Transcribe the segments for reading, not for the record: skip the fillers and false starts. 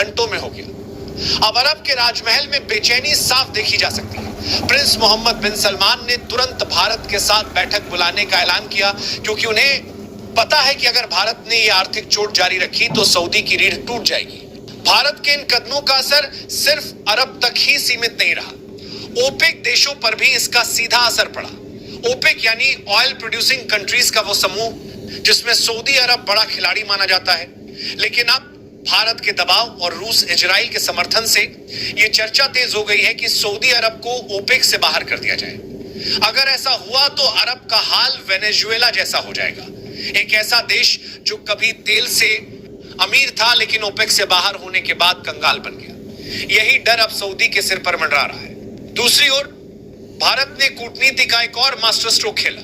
घंटों में हो गया। अब अरब के राजमहल में बेचैनी साफ देखी जा सकती है। प्रिंस मोहम्मद बिन सलमान ने तुरंत भारत के साथ बैठक बुलाने का ऐलान किया, क्योंकि उन्हें पता है कि अगर भारत ने यह आर्थिक चोट जारी रखी तो सऊदी की रीढ़ टूट जाएगी। भारत के इन कदमों का असर सिर्फ अरब तक ही सीमित नहीं रहा, ओपेक देशों पर भी इसका सीधा असर पड़ा। ओपेक यानी ऑयल प्रोड्यूसिंग कंट्रीज का वो समूह जिसमें सऊदी अरब बड़ा खिलाड़ी माना जाता है। लेकिन अब भारत के दबाव और रूस इजराइल के समर्थन से यह चर्चा तेज हो गई है कि सऊदी अरब को ओपेक से बाहर कर दिया जाए। अगर ऐसा हुआ तो अरब का हाल वेनेजुएला जैसा हो जाएगा, एक ऐसा देश जो कभी तेल से अमीर था लेकिन ओपेक से बाहर होने के बाद कंगाल बन गया। यही डर अब सऊदी के सिर पर मंडरा रहा है। दूसरी ओर भारत ने कूटनीति का एक और मास्टर स्ट्रोक खेला।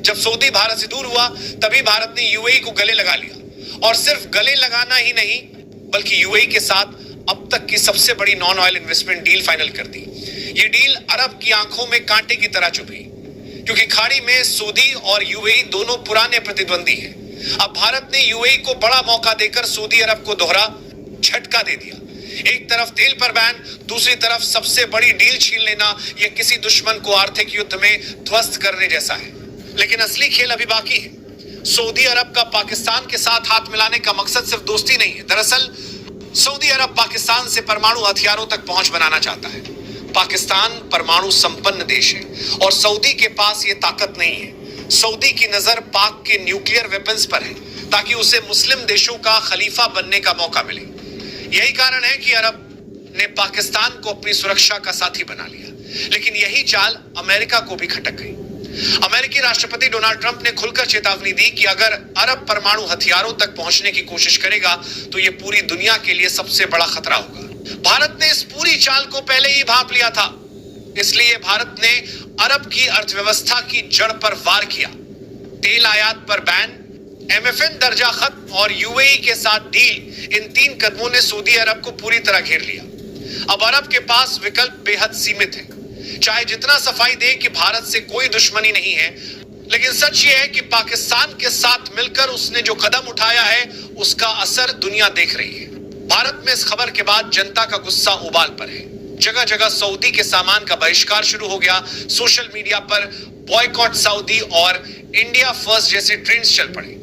जब सऊदी भारत से दूर हुआ तभी भारत ने यूएई को गले लगा लिया, और सिर्फ गले लगाना ही नहीं बल्कि यूएई के साथ अब तक की सबसे बड़ी non oil investment deal final कर दी। ये डील अरब की आंखों में कांटे की तरह चुभी, क्योंकि खाड़ी में सऊदी और यूएई दोनों पुराने प्रतिद्वंदी हैं। अब भारत ने यूएई को बड़ा मौका देकर सऊदी अरब को दोहरा झटका दे दिया। एक तरफ तेल पर बैन, दूसरी तरफ सबसे बड़ी डील छीन लेना, यह किसी दुश्मन को आर्थिक युद्ध में ध्वस्त करने जैसा है। लेकिन असली खेल अभी बाकी है। सऊदी अरब का पाकिस्तान के साथ हाथ मिलाने का मकसद सिर्फ दोस्ती नहीं है। दरअसल सऊदी अरब पाकिस्तान से परमाणु हथियारों तक पहुंच बनाना चाहता है। पाकिस्तान परमाणु संपन्न देश है और सऊदी के पास यह ताकत नहीं है। सऊदी की नजर पाक के न्यूक्लियर वेपन्स पर है, ताकि उसे मुस्लिम देशों का खलीफा बनने का मौका मिले। यही कारण है कि अरब ने पाकिस्तान को अपनी सुरक्षा का साथी बना लिया। लेकिन यही चाल अमेरिका को भी खटक गई। अमेरिकी राष्ट्रपति डोनाल्ड ट्रंप ने खुलकर चेतावनी दी कि अगर अरब परमाणु हथियारों तक पहुंचने की कोशिश करेगा तो यह पूरी दुनिया के लिए सबसे बड़ा खतरा होगा। भारत ने इस पूरी चाल को पहले ही भांप लिया था, इसलिए भारत ने अरब की अर्थव्यवस्था की जड़ पर वार किया। तेल आयात पर बैन, एमएफएन दर्जा खत्म और यूएई के साथ डील, इन तीन कदमों ने सऊदी अरब को पूरी तरह घेर लिया। अब अरब के पास विकल्प बेहद सीमित है। चाहे जितना सफाई दे कि भारत से कोई दुश्मनी नहीं है, लेकिन सच यह है कि पाकिस्तान के साथ मिलकर उसने जो कदम उठाया है उसका असर दुनिया देख रही है। भारत में इस खबर के बाद जनता का गुस्सा उबाल पर है। जगह जगह सऊदी के सामान का बहिष्कार शुरू हो गया। सोशल मीडिया पर बॉयकॉट सऊदी और इंडिया फर्स्ट जैसे ट्रेंड्स चल पड़े।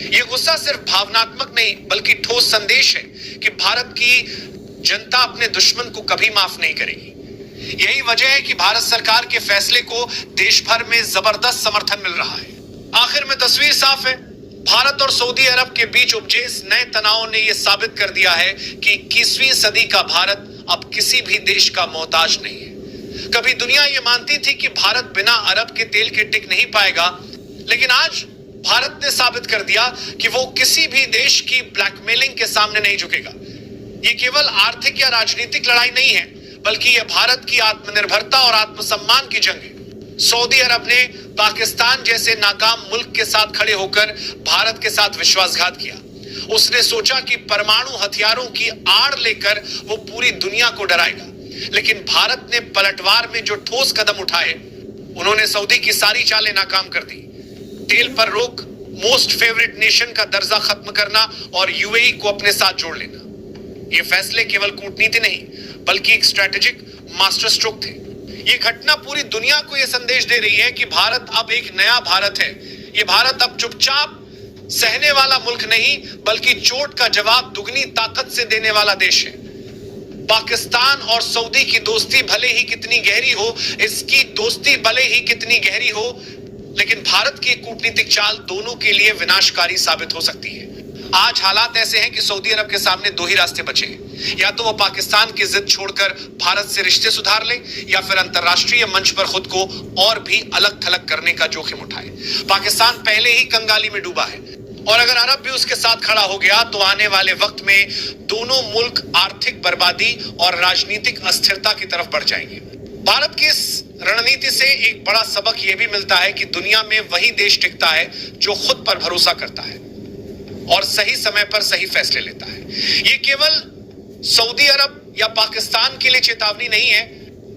यह गुस्सा सिर्फ भावनात्मक नहीं बल्कि ठोस संदेश है कि भारत की जनता अपने दुश्मन को कभी माफ नहीं करेगी। यही वजह है कि भारत सरकार के फैसले को देश भर में जबरदस्त समर्थन मिल रहा है। आखिर में तस्वीर साफ है। भारत और सऊदी अरब के बीच उपजे इस नए तनाव ने यह साबित कर दिया है कि 21वीं सदी का भारत अब किसी भी देश का मोहताज नहीं है। कभी दुनिया ये मानती थी कि भारत बिना अरब के तेल के टिक नहीं पाएगा, लेकिन आज भारत ने साबित कर दिया कि वो किसी भी देश की ब्लैकमेलिंग के सामने नहीं झुकेगा। ये केवल आर्थिक या राजनीतिक लड़ाई नहीं है, बल्कि यह भारत की आत्मनिर्भरता और आत्मसम्मान की जंग है। सऊदी अरब ने पाकिस्तान जैसे नाकाम मुल्क के साथ खड़े होकर भारत के साथ विश्वासघात किया। उसने सोचा कि परमाणु हथियारों की आड़ लेकर वो पूरी दुनिया को डराएगा, लेकिन भारत ने पलटवार में जो ठोस कदम उठाए उन्होंने सऊदी की सारी चालें नाकाम कर दी। तेल पर रोक, मोस्ट फेवरेट नेशन का दर्जा खत्म करना और यूएई को अपने साथ जोड़ लेना, ये फैसले केवल कूटनीति नहीं बल्कि एक स्ट्रेटेजिक मास्टर स्ट्रोक थे। ये घटना पूरी दुनिया को यह संदेश दे रही है कि भारत अब एक नया भारत है। ये भारत अब चुपचाप सहने वाला मुल्क नहीं बल्कि चोट का जवाब दुगनी ताकत से देने वाला देश है। पाकिस्तान और सऊदी की दोस्ती भले ही कितनी गहरी हो, इसकी दोस्ती भले ही कितनी गहरी हो, लेकिन भारत की कूटनीतिक चाल दोनों के लिए विनाशकारी साबित हो सकती है। आज हालात ऐसे हैं कि सऊदी अरब के सामने दो ही रास्ते बचे हैं। या तो वो पाकिस्तान की जिद छोड़कर भारत से रिश्ते सुधार ले, या फिर अंतरराष्ट्रीय मंच पर खुद को और भी अलग थलग करने का जोखिम उठाए। पाकिस्तान पहले ही कंगाली में डूबा है, और अगर अरब भी उसके साथ खड़ा हो गया तो आने वाले वक्त में दोनों मुल्क आर्थिक बर्बादी और राजनीतिक अस्थिरता की तरफ बढ़ जाएंगे। भारत की इस रणनीति से एक बड़ा सबक यह भी मिलता है कि दुनिया में वही देश टिकता है जो खुद पर भरोसा करता है और सही समय पर सही फैसले लेता है। ये केवल सऊदी अरब या पाकिस्तान के लिए चेतावनी नहीं है,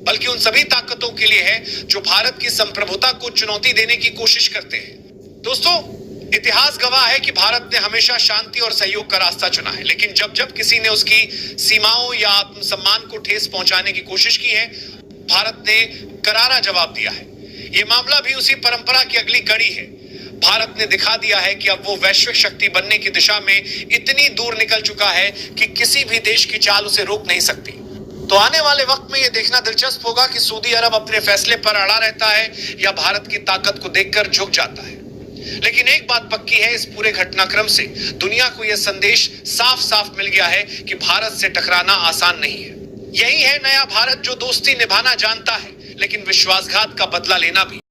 बल्कि उन सभी ताकतों के लिए है जो भारत की संप्रभुता को चुनौती देने की कोशिश करते हैं। दोस्तों, इतिहास गवाह है कि भारत ने हमेशा शांति और सहयोग का रास्ता चुना है, लेकिन जब जब किसी ने उसकी सीमाओं या आत्मसम्मान को ठेस पहुंचाने की कोशिश की है, भारत ने करारा जवाब दिया है। यह मामला भी उसी परंपरा की अगली कड़ी है। भारत ने दिखा दिया है कि अब वो वैश्विक शक्ति बनने की दिशा में इतनी दूर निकल चुका है कि किसी भी देश की चाल उसे रोक नहीं सकती। तो आने वाले वक्त में यह देखना दिलचस्प होगा कि सऊदी अरब अपने फैसले पर अड़ा रहता है या भारत की ताकत को देखकर झुक जाता है। लेकिन एक बात पक्की है, इस पूरे घटनाक्रम से दुनिया को यह संदेश साफ साफ मिल गया है कि भारत से टकराना आसान नहीं है। यही है नया भारत, जो दोस्ती निभाना जानता है लेकिन विश्वासघात का बदला लेना भी।